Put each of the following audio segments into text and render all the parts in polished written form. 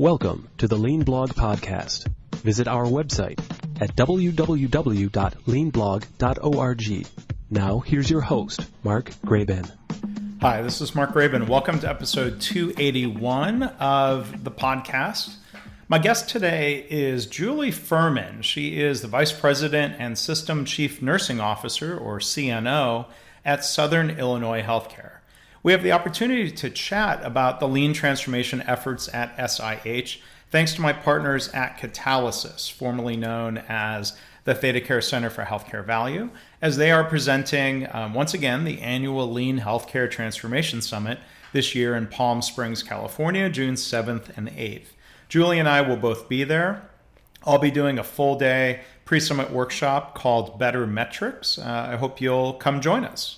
Welcome to the Lean Blog Podcast. Visit our website at www.leanblog.org. Now, here's your host, Mark Graban. Hi, this is Mark Graban. Welcome to episode 281 of the podcast. My guest today is Julie Firman. She is the Vice President and System Chief Nursing Officer, or CNO, at Southern Illinois Healthcare. We have the opportunity to chat about the lean transformation efforts at SIH, thanks to my partners at Catalysis, formerly known as the ThedaCare Center for Healthcare Value, as they are presenting, once again, the annual Lean Healthcare Transformation Summit this year in Palm Springs, California, June 7th and 8th. Julie and I will both be there. I'll be doing a full-day pre-summit workshop called Better Metrics. I hope you'll come join us.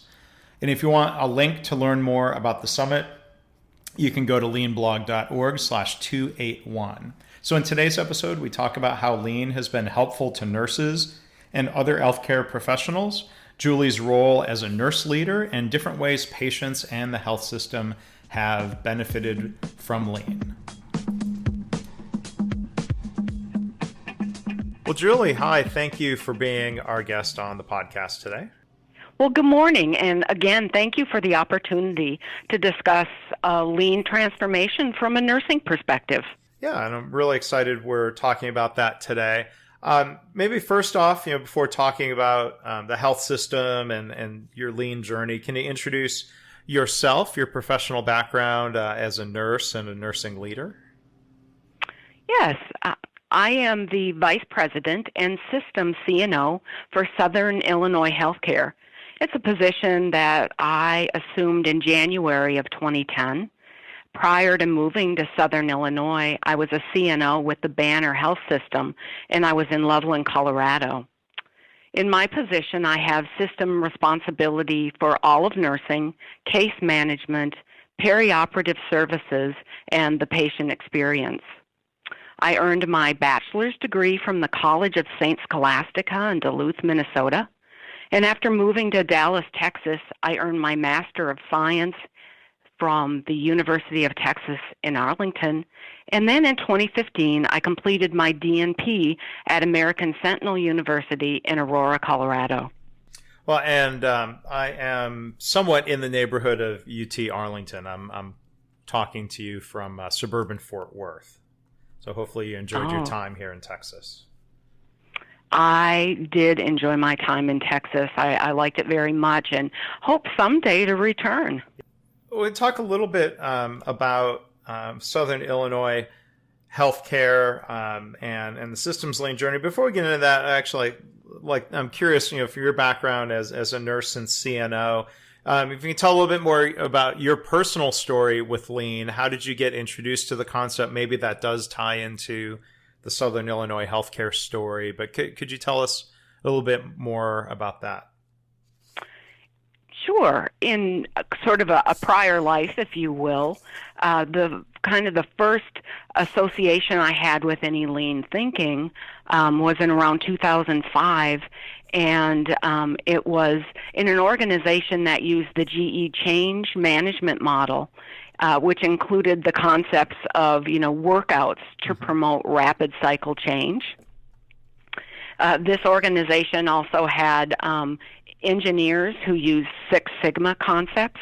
And if you want a link to learn more about the summit, you can go to leanblog.org/281. So in today's episode, we talk about how lean has been helpful to nurses and other healthcare professionals, Julie's role as a nurse leader, and different ways patients and the health system have benefited from lean. Well, Julie, hi. Thank you for being our guest on the podcast today. Well, good morning, and again, thank you for the opportunity to discuss lean transformation from a nursing perspective. Yeah, and I'm really excited we're talking about that today. Maybe first off, before talking about the health system and your lean journey, can you introduce yourself, your professional background as a nurse and a nursing leader? Yes, I am the Vice President and System CNO for Southern Illinois Healthcare. It's a position that I assumed in January of 2010. Prior to moving to Southern Illinois, I was a CNO with the Banner Health System, and I was in Loveland, Colorado. In my position, I have system responsibility for all of nursing, case management, perioperative services, and the patient experience. I earned my bachelor's degree from the College of St. Scholastica in Duluth, Minnesota. And after moving to Dallas, Texas, I earned my Master of Science from the University of Texas in Arlington. And then in 2015, I completed my DNP at American Sentinel University in Aurora, Colorado. Well, and I am somewhat in the neighborhood of UT Arlington. I'm talking to you from suburban Fort Worth. So hopefully you enjoyed your time here in Texas. I did enjoy my time in Texas. I liked it very much and hope someday to return. We'll talk a little bit about Southern Illinois healthcare and the systems lean journey. Before we get into that, I'm curious, for your background as a nurse and CNO, if you can tell a little bit more about your personal story with lean. How did you get introduced to the concept? Maybe that does tie into the Southern Illinois healthcare story, but could you tell us a little bit more about that? Sure. In sort of a prior life, if you will, the first association I had with any lean thinking was in around 2005, and it was in an organization that used the GE change management model, which included the concepts of, workouts to promote rapid cycle change. This organization also had engineers who used Six Sigma concepts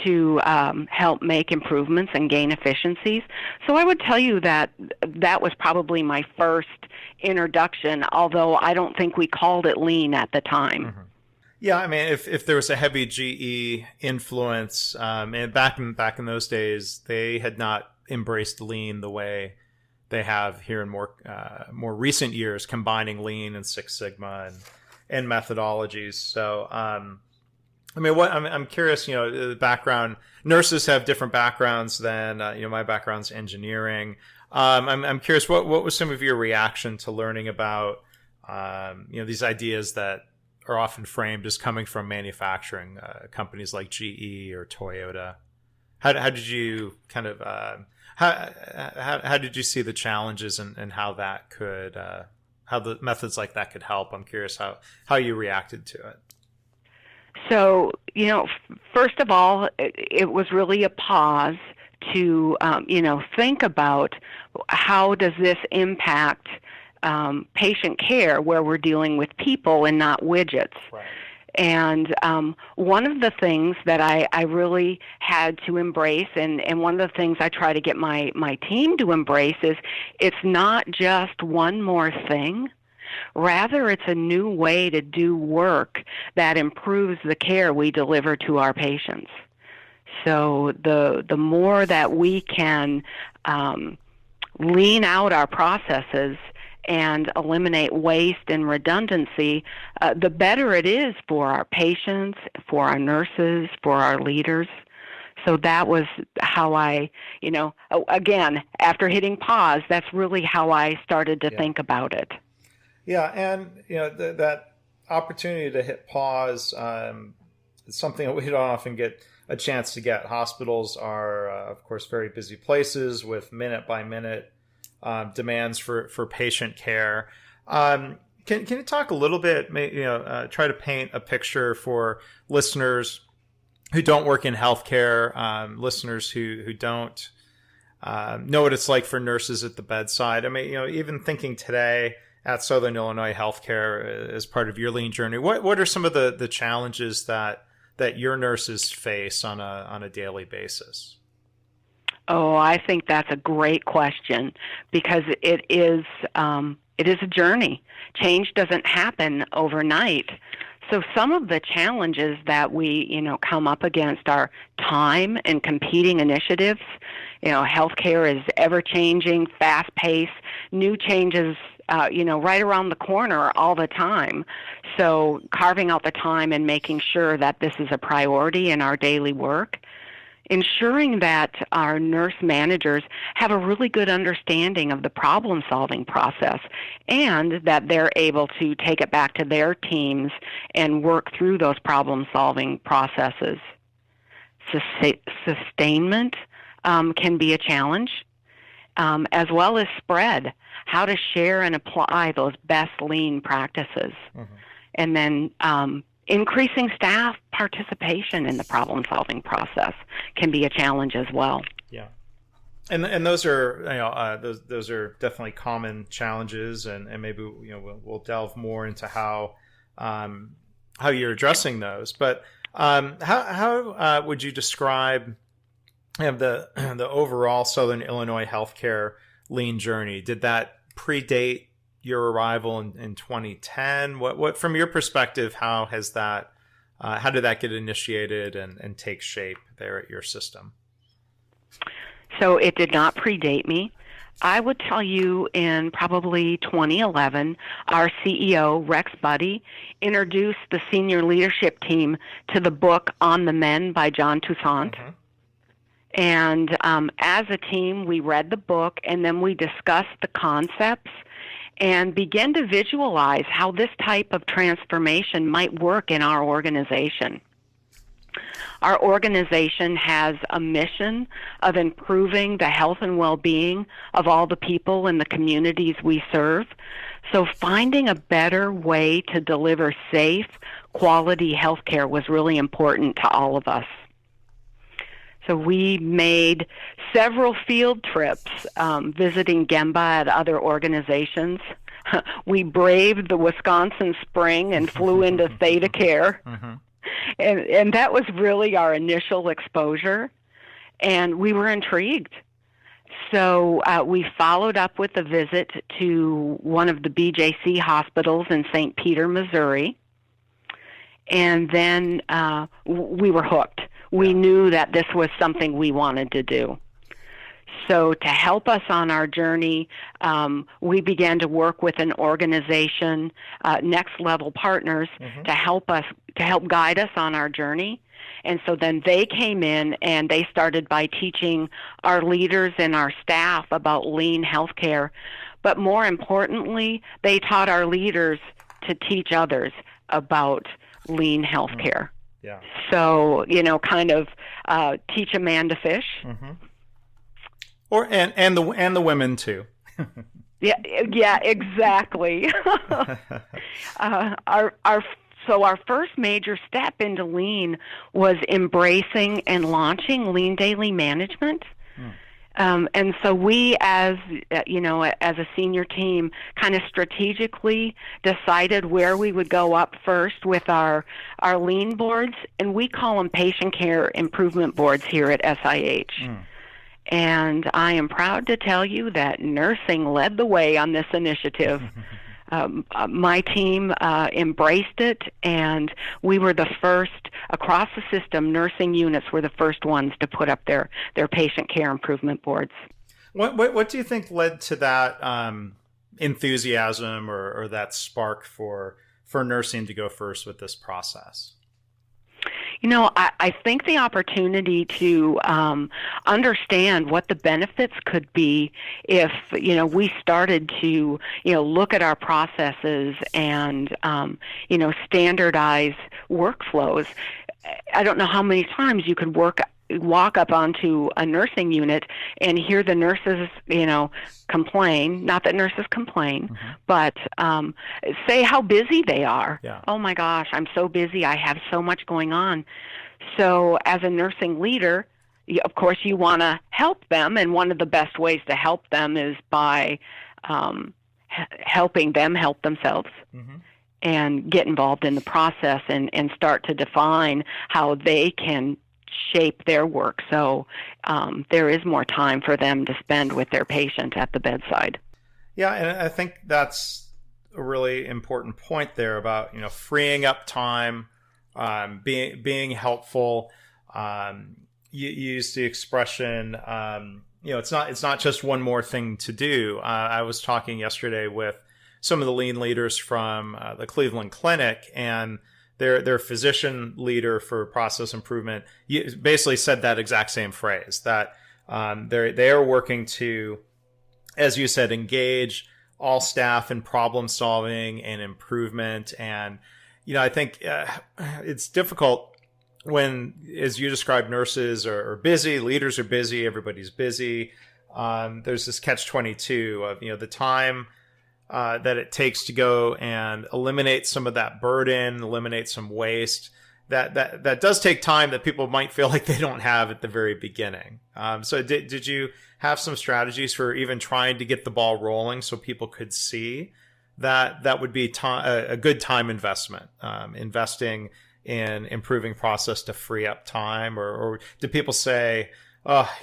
to help make improvements and gain efficiencies. So I would tell you that that was probably my first introduction, although I don't think we called it lean at the time. Mm-hmm. Yeah, I mean, if there was a heavy GE influence, and back in those days, they had not embraced lean the way they have here in more recent years, combining lean and Six Sigma and methodologies. So, I'm curious. The background, nurses have different backgrounds than my background's engineering. I'm curious, what was some of your reaction to learning about these ideas that are often framed as coming from manufacturing companies like GE or Toyota? How did you kind of how did you see the challenges and how that could how the methods like that could help? I'm curious how you reacted to it. So, first of all, it was really a pause to, think about how does this impact patient care where we're dealing with people and not widgets. Right. And one of the things that I really had to embrace, and one of the things I try to get my team to embrace, is it's not just one more thing. Rather, it's a new way to do work that improves the care we deliver to our patients. So the more that we can lean out our processes and eliminate waste and redundancy, the better it is for our patients, for our nurses, for our leaders. So that was how I, again, after hitting pause, that's really how I started to think about it. Yeah, and that opportunity to hit pause is something that we don't often get a chance to get. Hospitals are, of course, very busy places with minute-by-minute demands for patient care. Can you talk a little bit, try to paint a picture for listeners who don't work in healthcare, listeners who don't know what it's like for nurses at the bedside? I mean, even thinking today at Southern Illinois Healthcare as part of your lean journey, what are some of the challenges that your nurses face on a daily basis? Oh, I think that's a great question, because it is a journey. Change doesn't happen overnight. So some of the challenges that we, come up against are time and competing initiatives. Healthcare is ever-changing, fast-paced, new changes, right around the corner all the time. So carving out the time and making sure that this is a priority in our daily work. Ensuring that our nurse managers have a really good understanding of the problem-solving process and that they're able to take it back to their teams and work through those problem-solving processes. Sustainment can be a challenge, as well as spread, how to share and apply those best lean practices. Mm-hmm. And then increasing staff participation in the problem-solving process can be a challenge as well. Yeah, and those are those are definitely common challenges, and maybe we'll delve more into how you're addressing those. But how would you describe the overall Southern Illinois healthcare lean journey? Did that predate your arrival in 2010? What from your perspective, how did that get initiated and take shape there at your system? So it did not predate me. I would tell you in probably 2011, our CEO, Rex Buddy, introduced the senior leadership team to the book On the Men by John Toussaint. Mm-hmm. And as a team, we read the book, and then we discussed the concepts and begin to visualize how this type of transformation might work in our organization. Our organization has a mission of improving the health and well-being of all the people in the communities we serve. So finding a better way to deliver safe, quality health care was really important to all of us. So we made several field trips visiting Gemba at other organizations. We braved the Wisconsin spring and flew into Theta Care. Mm-hmm. And that was really our initial exposure. And we were intrigued. So we followed up with a visit to one of the BJC hospitals in St. Peter, Missouri. And then we were hooked. We knew that this was something we wanted to do. So to help us on our journey, we began to work with an organization, Next Level Partners, mm-hmm. to help guide us on our journey. And so then they came in and they started by teaching our leaders and our staff about lean healthcare. But more importantly, they taught our leaders to teach others about lean healthcare. Mm-hmm. Yeah. So, kind of teach a man to fish. Mm-hmm. And the women too. Yeah, exactly. Our first major step into lean was embracing and launching lean daily management. And so we, as as a senior team, kind of strategically decided where we would go up first with our lean boards, and we call them patient care improvement boards here at SIH. And I am proud to tell you that nursing led the way on this initiative. My team embraced it, and we were the first across the system. Nursing units were the first ones to put up their patient care improvement boards. What do you think led to that enthusiasm or that spark for nursing to go first with this process? I think the opportunity to understand what the benefits could be if, we started to, look at our processes and, standardize workflows. I don't know how many times you could walk up onto a nursing unit and hear the nurses, complain, not that nurses complain, but say how busy they are. Yeah. Oh my gosh, I'm so busy. I have so much going on. So as a nursing leader, of course, you want to help them. And one of the best ways to help them is by helping them help themselves. And get involved in the process and start to define how they can shape their work so there is more time for them to spend with their patient at the bedside. Yeah, and I think that's a really important point there about freeing up time, being helpful. You used the expression it's not just one more thing to do. I was talking yesterday with some of the lean leaders from the Cleveland Clinic, and their physician leader for process improvement basically said that exact same phrase, that they are working to, as you said, engage all staff in problem solving and improvement. And I think it's difficult when, as you described, nurses are busy, leaders are busy, everybody's busy. There's this catch-22 of the time that it takes to go and eliminate some of that burden, eliminate some waste. That does take time that people might feel like they don't have at the very beginning. So did you have some strategies for even trying to get the ball rolling so people could see that would be a good time investment, investing in improving process to free up time, or do people say,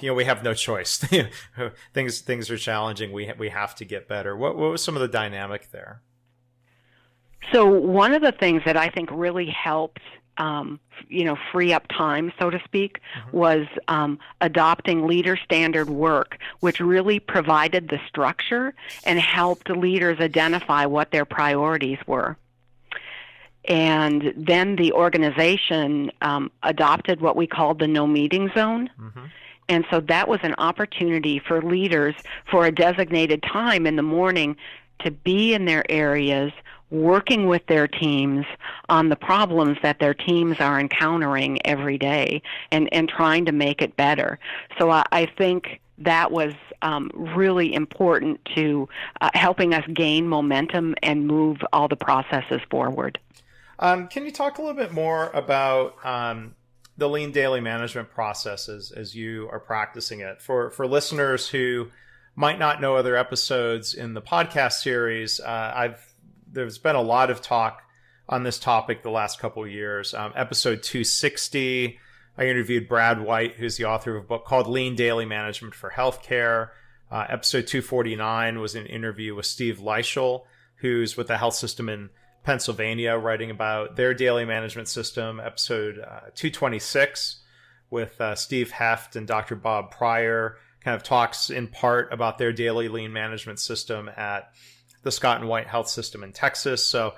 we have no choice. Things are challenging. We have to get better. What was some of the dynamic there? So one of the things that I think really helped, free up time, so to speak, was adopting leader standard work, which really provided the structure and helped leaders identify what their priorities were. And then the organization adopted what we called the no meeting zone. And so that was an opportunity for leaders for a designated time in the morning to be in their areas, working with their teams on the problems that their teams are encountering every day and trying to make it better. So I think that was really important to helping us gain momentum and move all the processes forward. Can you talk a little bit more about the lean daily management processes as you are practicing it? For listeners who might not know other episodes in the podcast series, there's been a lot of talk on this topic the last couple of years. Episode 260, I interviewed Brad White, who's the author of a book called Lean Daily Management for Healthcare. Episode 249 was an interview with Steve Leischel, who's with the health system in Pennsylvania, writing about their daily management system. Episode 226 with Steve Heft and Dr. Bob Pryor kind of talks in part about their daily lean management system at the Scott and White Health System in Texas. So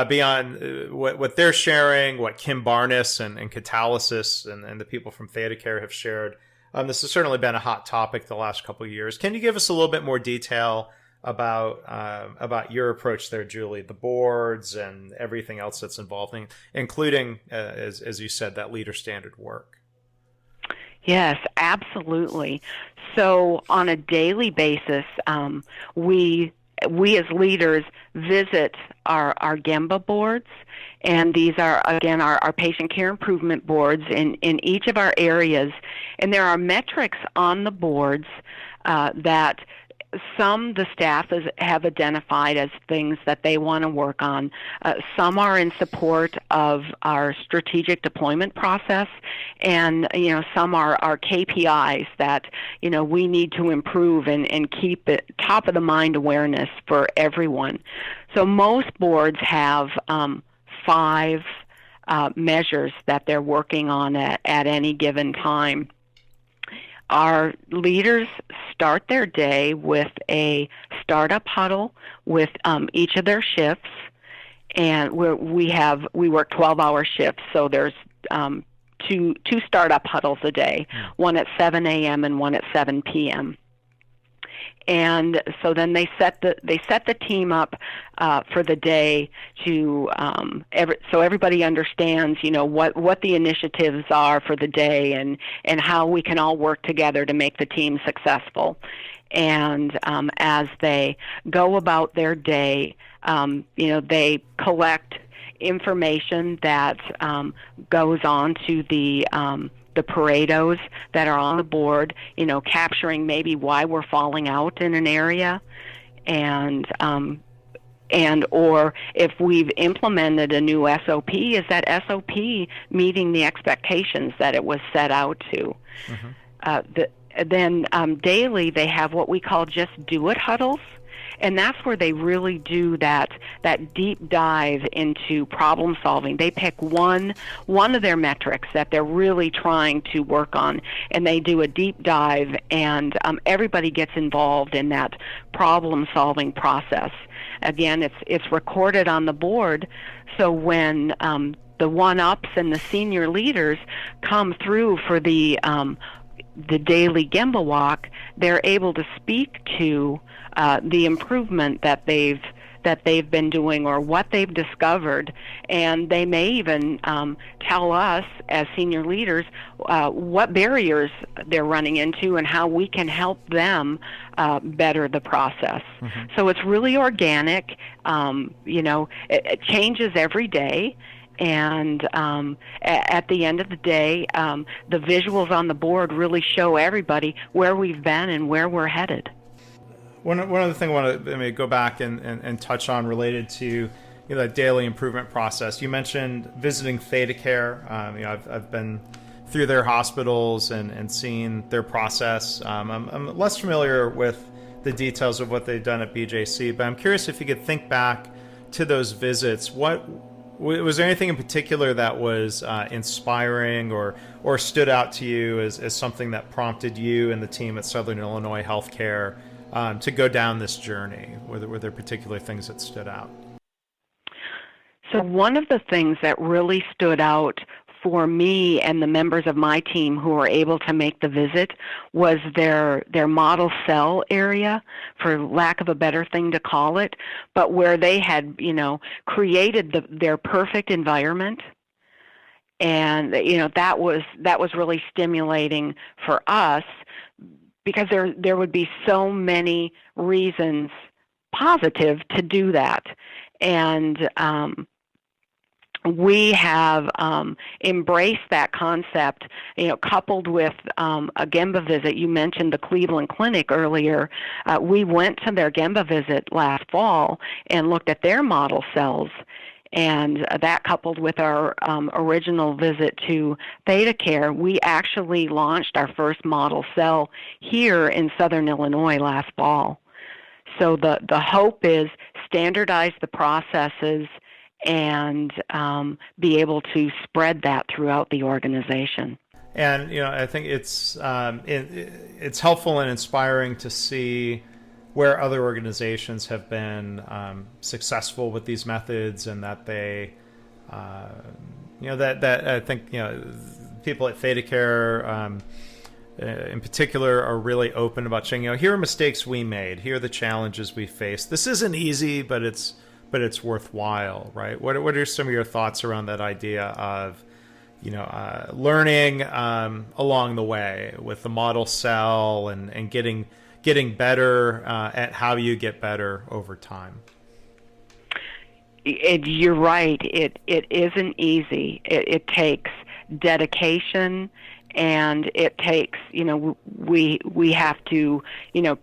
beyond what they're sharing, what Kim Barnes and Catalysis and the people from ThedaCare have shared, this has certainly been a hot topic the last couple of years. Can you give us a little bit more detail about your approach there, Julie, the boards and everything else that's involved, including, as you said, that leader standard work? Yes, absolutely. So on a daily basis, we we as leaders visit our Gemba boards, and these are, again, our patient care improvement boards in each of our areas. And there are metrics on the boards that the staff have identified as things that they want to work on. Some are in support of our strategic deployment process, and some are KPIs that we need to improve and keep it top of the mind awareness for everyone. So most boards have 5 measures that they're working on at any given time. Our leaders start their day with a startup huddle with each of their shifts, and we work 12-hour shifts, so there's two startup huddles a day, one at 7 a.m. and one at 7 p.m. And so then they set the team up for the day to so everybody understands what the initiatives are for the day and how we can all work together to make the team successful. And as they go about their day, they collect information that goes on to the Paretos that are on the board, capturing maybe why we're falling out in an area, and or if we've implemented a new SOP, is that SOP meeting the expectations that it was set out to? Then daily they have what we call just do it huddles. And that's where they really do that deep dive into problem solving. They pick one of their metrics that they're really trying to work on, and they do a deep dive, and everybody gets involved in that problem solving process. Again, it's recorded on the board, so when the one-ups and the senior leaders come through for the daily Gemba walk, they're able to speak to the improvement that they've been doing or what they've discovered, and they may even tell us as senior leaders what barriers they're running into and how we can help them better the process. So it's really organic. It changes every day. And at the end of the day, the visuals on the board really show everybody where we've been and where we're headed. One other thing I want to go back and touch on related to that daily improvement process. You mentioned visiting ThedaCare. I've been through their hospitals and seen their process. I'm less familiar with the details of what they've done at BJC, but I'm curious if you could think back to those visits. Was there anything in particular that was inspiring or stood out to you as something that prompted you and the team at Southern Illinois Healthcare to go down this journey? Were there particular things that stood out? So one of the things that really stood out for me and the members of my team who were able to make the visit was their model cell area, for lack of a better thing to call it, but where they had, created their perfect environment. And, that was really stimulating for us, because there would be so many reasons positive to do that. And we have embraced that concept, coupled with a Gemba visit. You mentioned the Cleveland Clinic earlier. We went to their Gemba visit last fall and looked at their model cells, and that coupled with our original visit to ThedaCare, we actually launched our first model cell here in Southern Illinois last fall. So the hope is standardize the processes and be able to spread that throughout the organization. And I think it's helpful and inspiring to see where other organizations have been successful with these methods, and that they, that I think people at ThedaCare in particular are really open about saying, here are mistakes we made, here are the challenges we faced. This isn't easy, but it's worthwhile, right? What are some of your thoughts around that idea of, learning along the way with the model cell and getting getting better at how you get better over time? You're right. It isn't easy. It takes dedication, and it takes, we have to,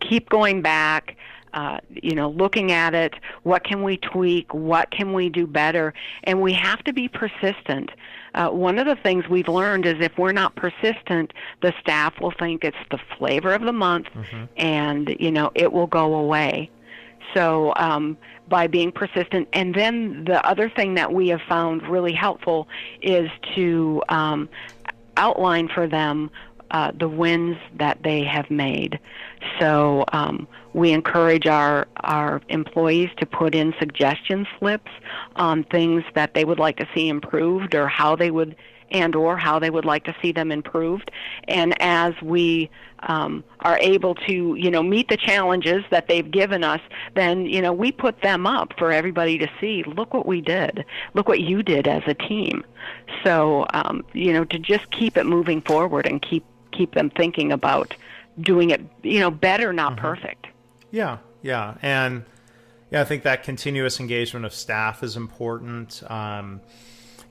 keep going back, looking at it. What can we tweak? What can we do better? And we have to be persistent. One of the things we've learned is if we're not persistent, the staff will think it's the flavor of the month, and, it will go away. So by being persistent. And then the other thing that we have found really helpful is to outline for them the wins that they have made. So we encourage our employees to put in suggestion slips on things that they would like to see improved, or how they would like to see them improved. And as we are able to, meet the challenges that they've given us, then, we put them up for everybody to see. Look what we did. Look what you did as a team. So, to just keep it moving forward and keep them thinking about doing it, better, not perfect. Yeah. And I think that continuous engagement of staff is important. Can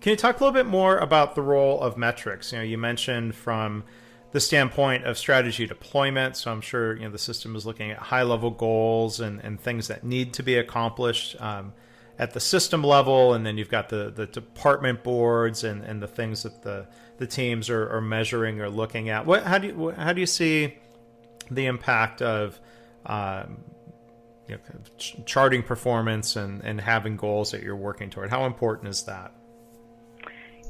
you talk a little bit more about the role of metrics? You mentioned from the standpoint of strategy deployment, so I'm sure the system is looking at high-level goals and things that need to be accomplished at the system level, and then you've got the department boards and the things that the teams are measuring or looking at. How do you see the impact of charting performance and having goals that you're working toward? How important is that?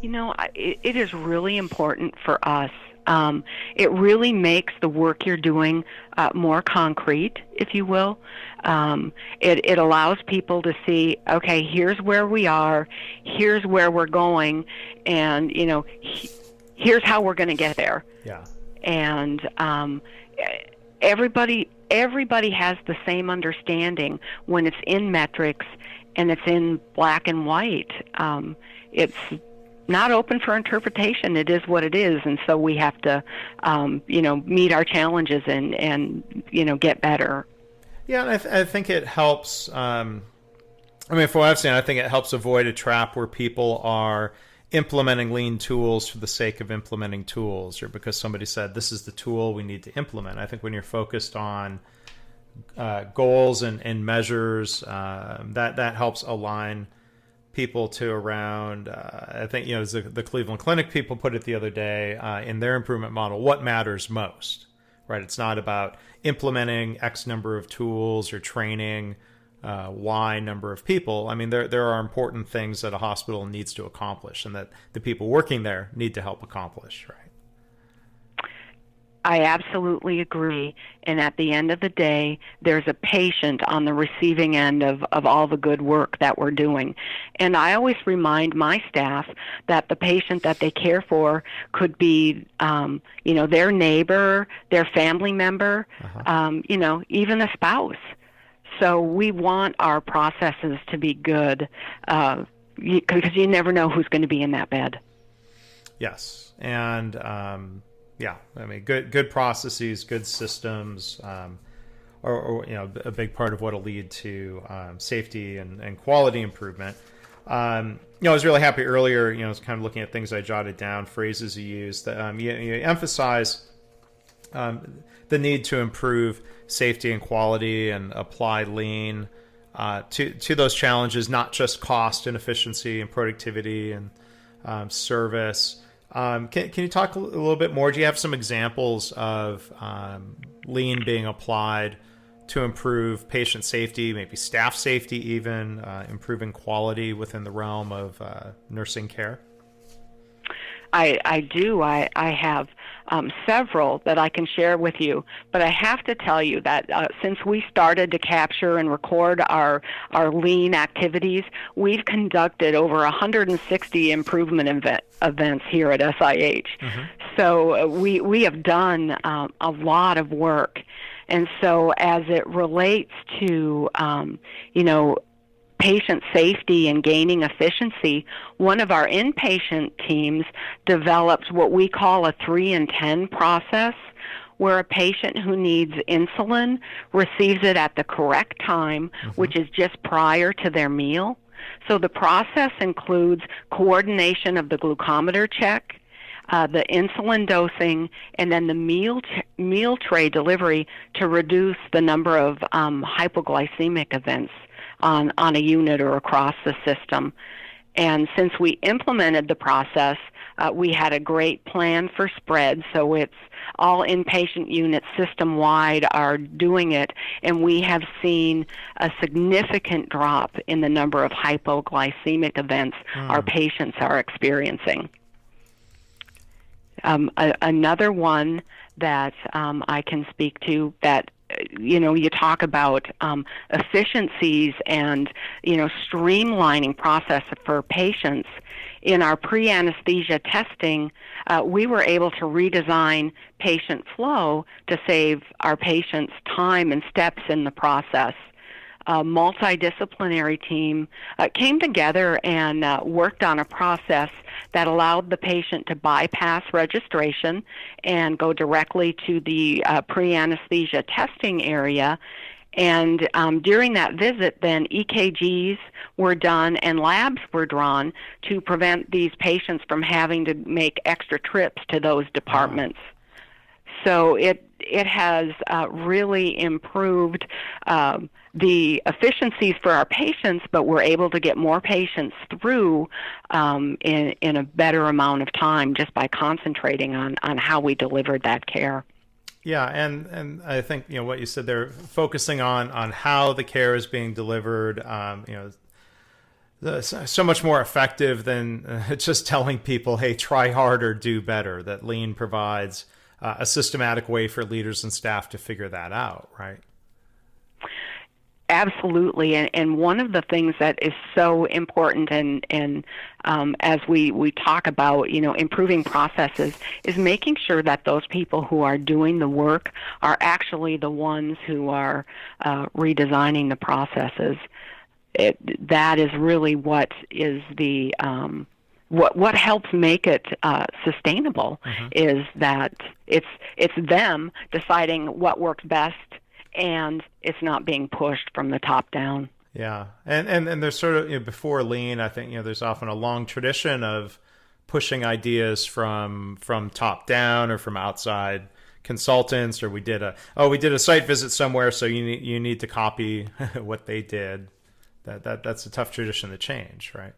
It is really important for us. It really makes the work you're doing more concrete, if you will. It allows people to see, okay, here's where we are, here's where we're going, and here's how we're going to get there. Yeah. And everybody has the same understanding when it's in metrics and it's in black and white. It's not open for interpretation. It is what it is, and so we have to, meet our challenges and get better. Yeah, and I think it helps. From what I've seen, I think it helps avoid a trap where people are implementing lean tools for the sake of implementing tools, or because somebody said this is the tool we need to implement. I think when you're focused on goals and measures, that helps align people to around, I think, as the Cleveland Clinic people put it the other day in their improvement model, what matters most, right? It's not about implementing X number of tools or training Y number of people. I mean, there are important things that a hospital needs to accomplish and that the people working there need to help accomplish, right? I absolutely agree. And at the end of the day, there's a patient on the receiving end of all the good work that we're doing. And I always remind my staff that the patient that they care for could be, their neighbor, their family member, even a spouse. So we want our processes to be good because you never know who's going to be in that bed. Yes. And, good processes, good systems, or a big part of what will lead to safety and quality improvement. I was really happy earlier. I was kind of looking at things I jotted down, phrases you used. That you emphasize the need to improve safety and quality and apply lean to those challenges, not just cost and efficiency and productivity and service. Can you talk a little bit more? Do you have some examples of lean being applied to improve patient safety, maybe staff safety even, improving quality within the realm of nursing care? I do. I have several that I can share with you, but I have to tell you that since we started to capture and record our lean activities, we've conducted over 160 improvement events here at SIH. Mm-hmm. So we have done a lot of work. And so as it relates to, patient safety and gaining efficiency, one of our inpatient teams developed what we call a 3 and 10 process, where a patient who needs insulin receives it at the correct time, which is just prior to their meal. So the process includes coordination of the glucometer check, the insulin dosing, and then the meal tray delivery to reduce the number of hypoglycemic events on a unit or across the system. And since we implemented the process, we had a great plan for spread, so it's all inpatient units system-wide are doing it, and we have seen a significant drop in the number of hypoglycemic events our patients are experiencing. Another one that I can speak to that, you talk about efficiencies and, streamlining process for patients. In our pre-anesthesia testing, we were able to redesign patient flow to save our patients time and steps in the process. A multidisciplinary team came together and worked on a process that allowed the patient to bypass registration and go directly to the pre-anesthesia testing area. And during that visit, then EKGs were done and labs were drawn to prevent these patients from having to make extra trips to those departments. So it has really improved the efficiencies for our patients, but we're able to get more patients through in a better amount of time just by concentrating on how we delivered that care. Yeah, and I think what you said there, focusing on how the care is being delivered, so much more effective than just telling people, hey, try harder, do better. That Lean provides a systematic way for leaders and staff to figure that out, right? Absolutely, and one of the things that is so important, and as we talk about improving processes, is making sure that those people who are doing the work are actually the ones who are redesigning the processes. That is really what is the what helps make it sustainable is that it's them deciding what works best, and it's not being pushed from the top down. Yeah, and there's sort of before Lean, I think there's often a long tradition of pushing ideas from top down or from outside consultants, or we did a site visit somewhere, so you need to copy what they did. That's a tough tradition to change, right?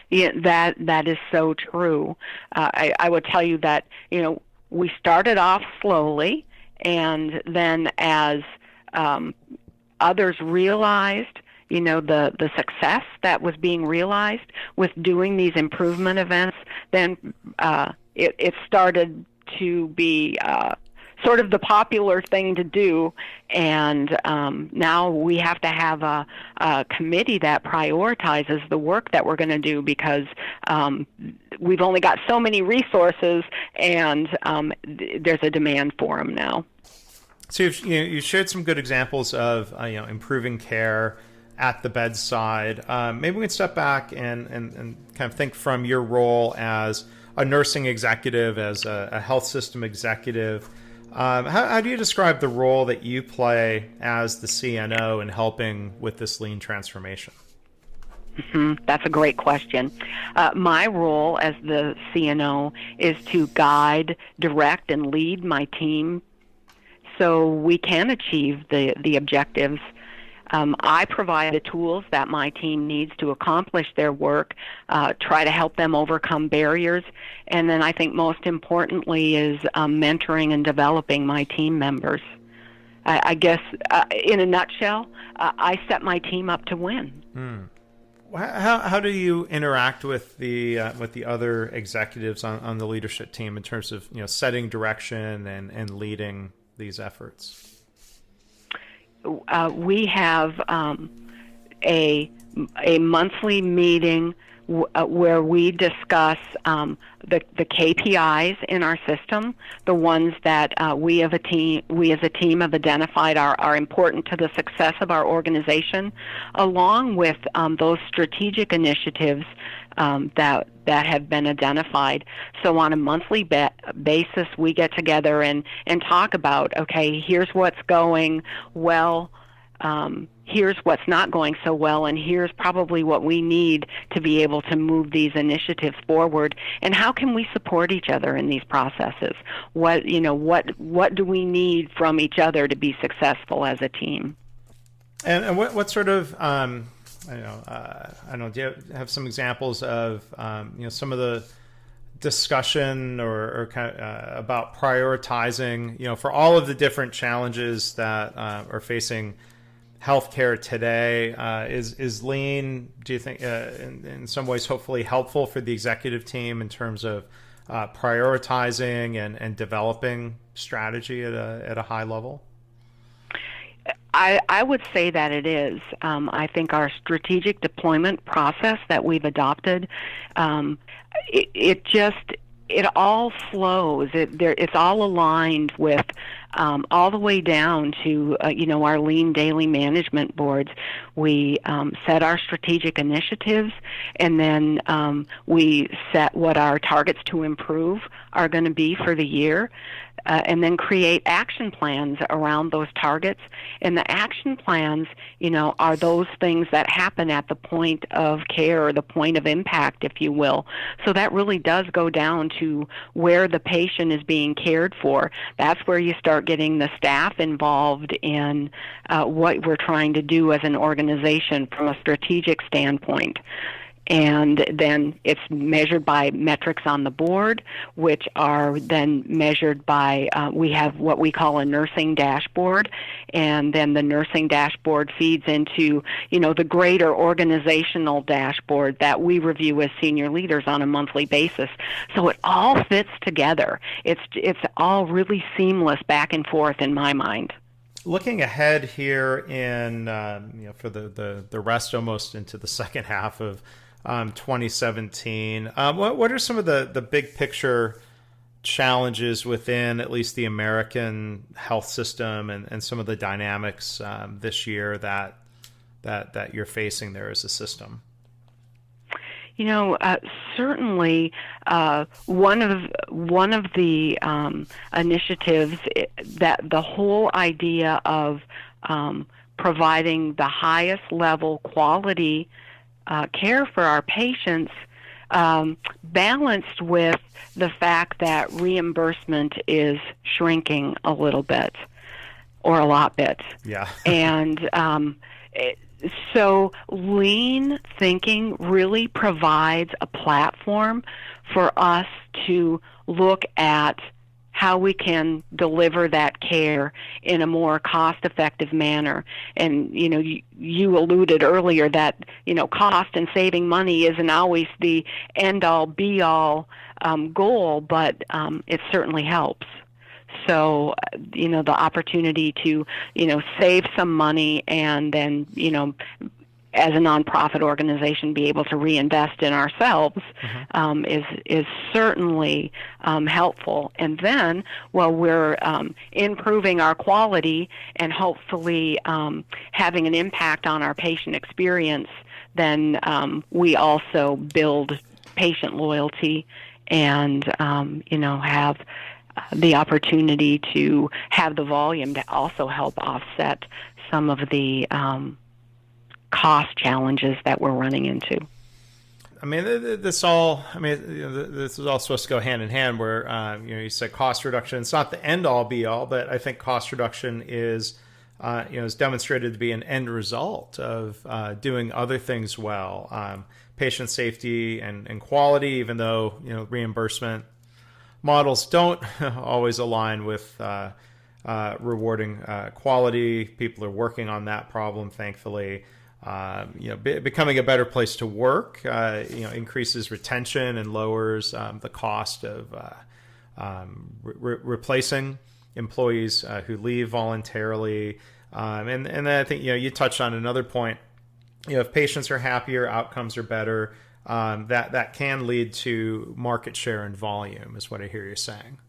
Yeah, that is so true. I would tell you that we started off slowly, and then as others realized, the success that was being realized with doing these improvement events, then it started to be sort of the popular thing to do, and now we have to have a committee that prioritizes the work that we're going to do, because we've only got so many resources, and there's a demand for them now. So you shared some good examples of improving care at the bedside. Maybe we can step back and kind of think from your role as a nursing executive, as a health system executive. How do you describe the role that you play as the CNO in helping with this Lean transformation? That's a great question. My role as the CNO is to guide, direct, and lead my team so we can achieve the objectives. I provide the tools that my team needs to accomplish their work, try to help them overcome barriers, and then I think most importantly is mentoring and developing my team members. I guess in a nutshell, I set my team up to win. How do you interact with the other executives on the leadership team in terms of setting direction and leading these efforts? We have a monthly meeting where we discuss the KPIs in our system, the ones that we as a team have identified are important to the success of our organization, along with those strategic initiatives that that have been identified. So on a monthly basis, we get together and talk about, okay, here's what's going well, here's what's not going so well, and here's probably what we need to be able to move these initiatives forward, and how can we support each other in these processes? What do we need from each other to be successful as a team? And what sort of I don't know. Do you have some examples of some of the discussion or kind of about prioritizing, for all of the different challenges that are facing healthcare today? Is Lean, do you think, in some ways, hopefully helpful for the executive team in terms of prioritizing and developing strategy at a high level? I would say that it is. I think our strategic deployment process that we've adopted, it all flows. It's all aligned with all the way down to our lean daily management boards. We set our strategic initiatives, and then we set what our targets to improve are going to be for the year. And then create action plans around those targets. And the action plans, are those things that happen at the point of care or the point of impact, if you will. So that really does go down to where the patient is being cared for. That's where you start getting the staff involved in what we're trying to do as an organization from a strategic standpoint. And then it's measured by metrics on the board, which are then measured by, we have what we call a nursing dashboard, and then the nursing dashboard feeds into, the greater organizational dashboard that we review as senior leaders on a monthly basis. So it all fits together. It's all really seamless back and forth in my mind. Looking ahead here in, for the rest almost into the second half of 2017. What are some of the big picture challenges within at least the American health system and some of the dynamics this year that you're facing there as a system? Certainly one of the initiatives that the whole idea of providing the highest level quality care for our patients, balanced with the fact that reimbursement is shrinking a little bit or a lot bit. Yeah. And so lean thinking really provides a platform for us to look at how we can deliver that care in a more cost-effective manner. And, you alluded earlier that, cost and saving money isn't always the end-all, be-all goal, but it certainly helps. So, the opportunity to, save some money and then, as a nonprofit organization, be able to reinvest in ourselves is certainly helpful. And then, while we're improving our quality and hopefully having an impact on our patient experience, then we also build patient loyalty and have the opportunity to have the volume to also help offset some of the cost challenges that we're running into. This is all supposed to go hand in hand where, you said cost reduction. It's not the end all be all, but I think cost reduction is demonstrated to be an end result of doing other things well. Patient safety and quality, even though, reimbursement models don't always align with rewarding quality. People are working on that problem, thankfully. Becoming a better place to work, increases retention and lowers the cost of replacing employees who leave voluntarily. And then I think, you touched on another point. If patients are happier, outcomes are better. That can lead to market share and volume, is what I hear you saying.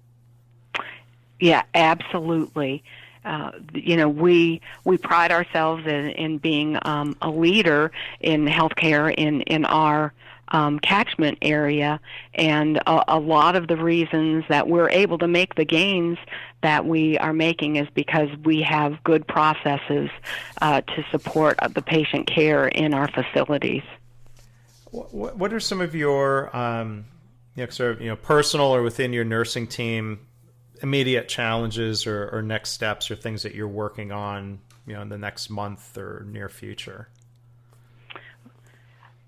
Yeah, absolutely. We pride ourselves in being a leader in healthcare in our catchment area, and a lot of the reasons that we're able to make the gains that we are making is because we have good processes to support the patient care in our facilities. What are some of your personal or within your nursing team immediate challenges or next steps or things that you're working on, in the next month or near future?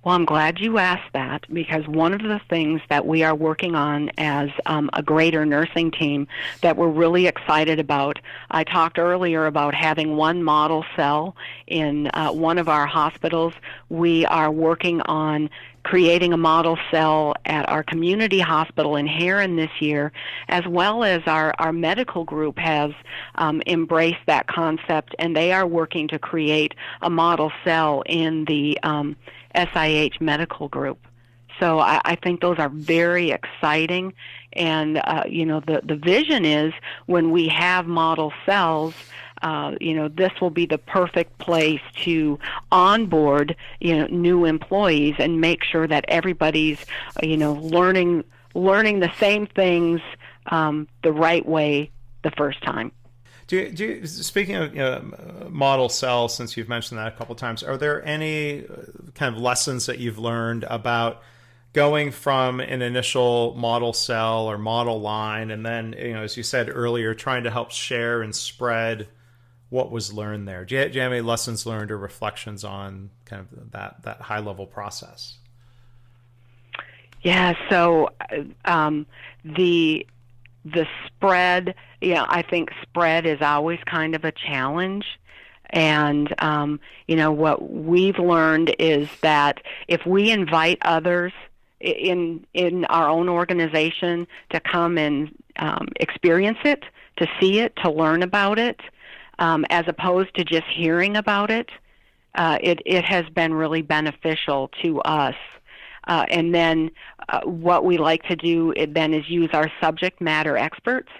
Well, I'm glad you asked that, because one of the things that we are working on as a greater nursing team that we're really excited about, I talked earlier about having one model cell in one of our hospitals. We are working on creating a model cell at our community hospital in Heron this year, as well as our medical group has embraced that concept, and they are working to create a model cell in the SIH medical group. So I think those are very exciting, and the vision is when we have model cells, this will be the perfect place to onboard, new employees and make sure that everybody's, learning the same things the right way the first time. Speaking of model cells, since you've mentioned that a couple of times, are there any kind of lessons that you've learned about going from an initial model cell or model line, and then, as you said earlier, trying to help share and spread what was learned there? Do you have any lessons learned or reflections on kind of that high level process? Yeah. So the spread, I think spread is always kind of a challenge. And, what we've learned is that if we invite others in our own organization to come and experience it, to see it, to learn about it, as opposed to just hearing about it, it has been really beneficial to us. And then what we like to do then is use our subject matter experts,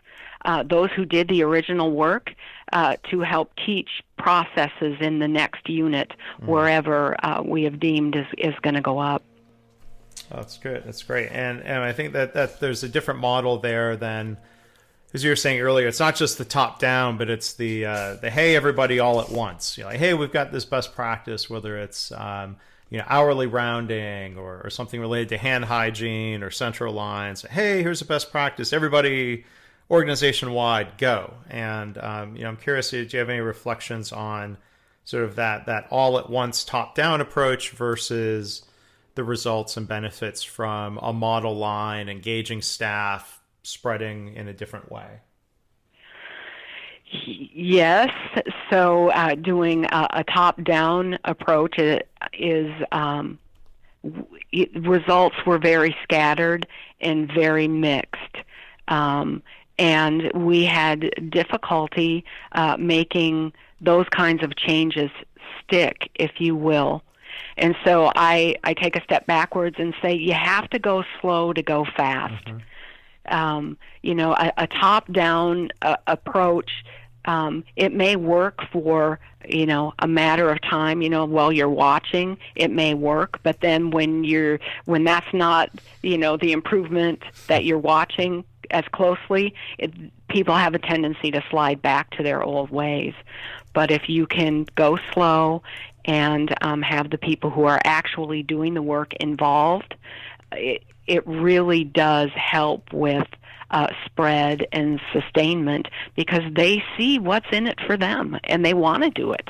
those who did the original work, to help teach processes in the next unit wherever we have deemed is going to go up. Oh, that's good. That's great. And I think that there's a different model there than, as you were saying earlier, it's not just the top down, but it's the hey, everybody all at once. Like, hey, we've got this best practice, whether it's hourly rounding or something related to hand hygiene or central lines. Hey, here's a best practice. Everybody, organization wide, go. And I'm curious, do you have any reflections on sort of that all at once top down approach versus the results and benefits from a model line, engaging staff, spreading in a different way? Yes. So doing a top-down approach is results were very scattered and very mixed. And we had difficulty making those kinds of changes stick, if you will. And so I take a step backwards and say you have to go slow to go fast. A top-down approach, it may work for, a matter of time, while you're watching, it may work. But then when that's not, the improvement that you're watching as closely, people have a tendency to slide back to their old ways. But if you can go slow and have the people who are actually doing the work involved, it really does help with spread and sustainment, because they see what's in it for them and they want to do it.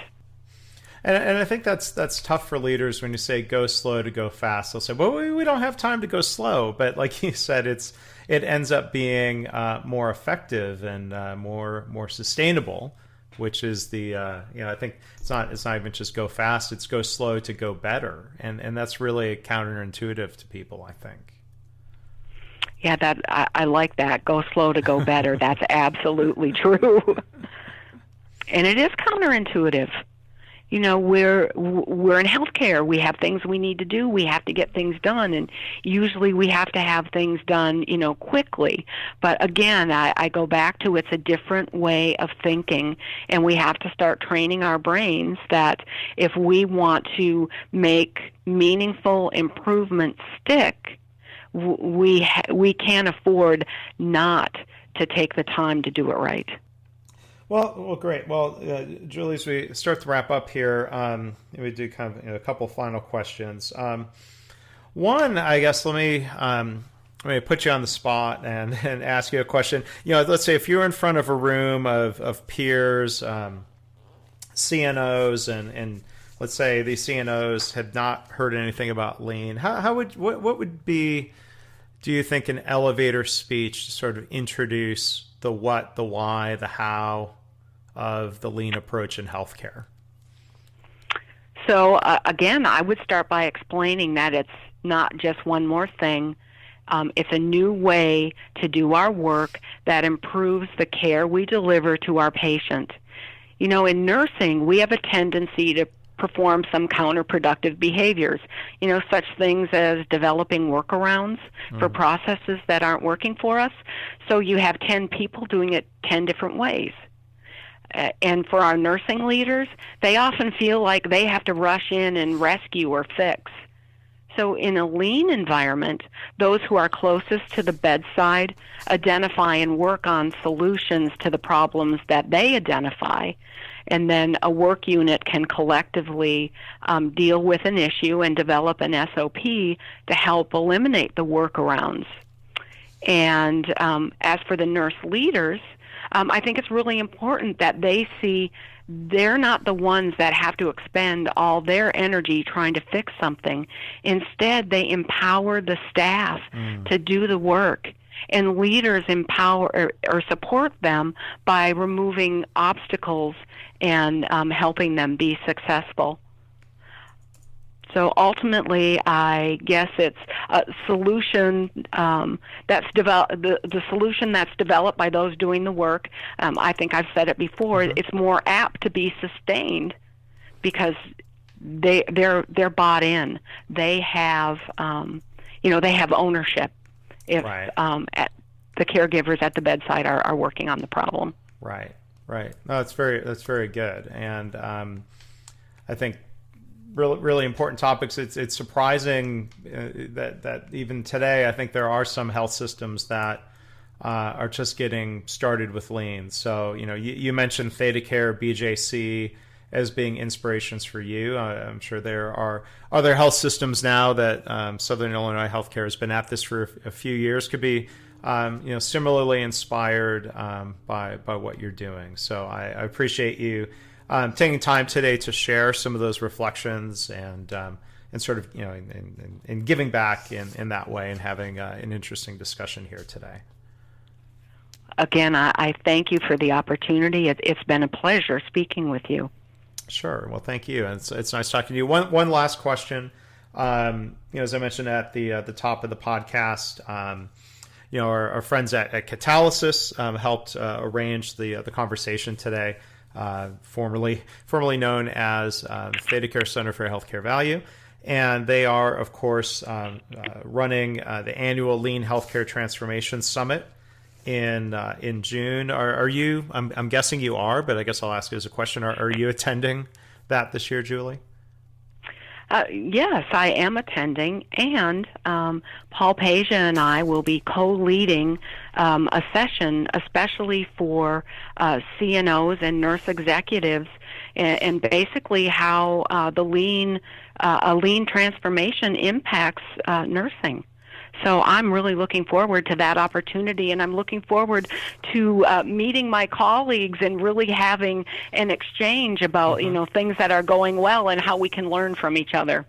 And I think that's tough for leaders when you say go slow to go fast. They'll say, well, we don't have time to go slow. But like you said, it ends up being more effective and more sustainable, which is the I think it's not even just go fast, it's go slow to go better, and that's really counterintuitive to people, I think. Yeah, I like that. Go slow to go better. That's absolutely true. And it is counterintuitive. we're in healthcare. We have things we need to do. We have to get things done, and usually we have to have things done, quickly. But again, I go back to it's a different way of thinking, and we have to start training our brains that if we want to make meaningful improvements stick, we can't afford not to take the time to do it right. Well, great. Well, Julie, as we start to wrap up here, we do kind of a couple final questions. One, I guess, let me put you on the spot and ask you a question. Let's say if you're in front of a room of peers, CNOs, and let's say these CNOs had not heard anything about lean, what would be, do you think, an elevator speech to sort of introduce the what, the why, the how of the lean approach in healthcare? So again, I would start by explaining that it's not just one more thing. It's a new way to do our work that improves the care we deliver to our patient. In nursing, we have a tendency to perform some counterproductive behaviors, such things as developing workarounds for processes that aren't working for us. So you have 10 people doing it 10 different ways. And for our nursing leaders, they often feel like they have to rush in and rescue or fix. So in a lean environment, those who are closest to the bedside identify and work on solutions to the problems that they identify. And then a work unit can collectively deal with an issue and develop an SOP to help eliminate the workarounds. And as for the nurse leaders, I think it's really important that they see they're not the ones that have to expend all their energy trying to fix something. Instead, they empower the staff to do the work, and leaders empower or support them by removing obstacles and helping them be successful. So ultimately, I guess it's a solution that's developed. The solution that's developed by those doing the work. I think I've said it before. It's more apt to be sustained because they're bought in. They have they have ownership. If the caregivers at the bedside are working on the problem. Right. No, that's very good, and I think. Really important topics. It's surprising that even today, I think there are some health systems that are just getting started with lean. So you mentioned ThedaCare, BJC as being inspirations for you. I'm sure there are other health systems now that Southern Illinois Healthcare has been at this for a few years. Could be similarly inspired by what you're doing. So I appreciate you. Taking time today to share some of those reflections and sort of and giving back in that way and having an interesting discussion here today. Again, I thank you for the opportunity. It's been a pleasure speaking with you. Sure. Well, thank you. And it's nice talking to you. One last question. As I mentioned at the top of the podcast, our friends at Catalysis helped arrange the conversation today. Formerly known as ThedaCare Center for Healthcare Value, and they are, of course, running the annual Lean Healthcare Transformation Summit in June. Are you? I'm guessing you are, but I guess I'll ask you as a question: Are you attending that this year, Julie? Yes, I am attending, and Paul Peja and I will be co-leading a session, especially for CNOs and nurse executives, and basically how a lean transformation impacts nursing. So I'm really looking forward to that opportunity, and I'm looking forward to meeting my colleagues and really having an exchange about things that are going well and how we can learn from each other.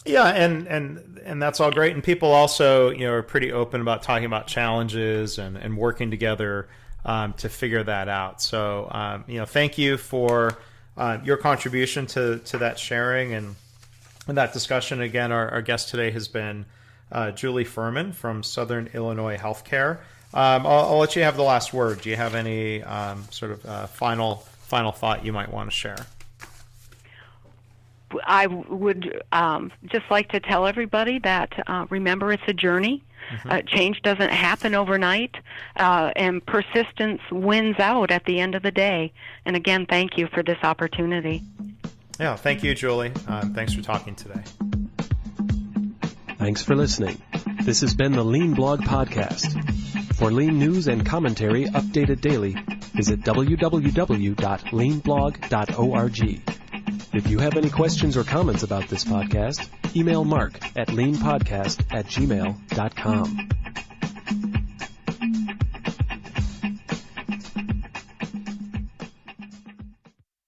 Yeah, and that's all great. And people also are pretty open about talking about challenges and working together to figure that out. So thank you for your contribution to that sharing and that discussion. Again, our guest today has been Julie Firman from Southern Illinois Healthcare. I'll let you have the last word. Do you have any sort of final thought you might want to share? I would just like to tell everybody that remember, it's a journey. Change doesn't happen overnight, and persistence wins out at the end of the day. And again, thank you for this opportunity. Yeah, thank you, Julie. Thanks for talking today. Thanks for listening. This has been the Lean Blog Podcast. For Lean news and commentary updated daily, visit www.leanblog.org. If you have any questions or comments about this podcast, email Mark at leanpodcast@gmail.com.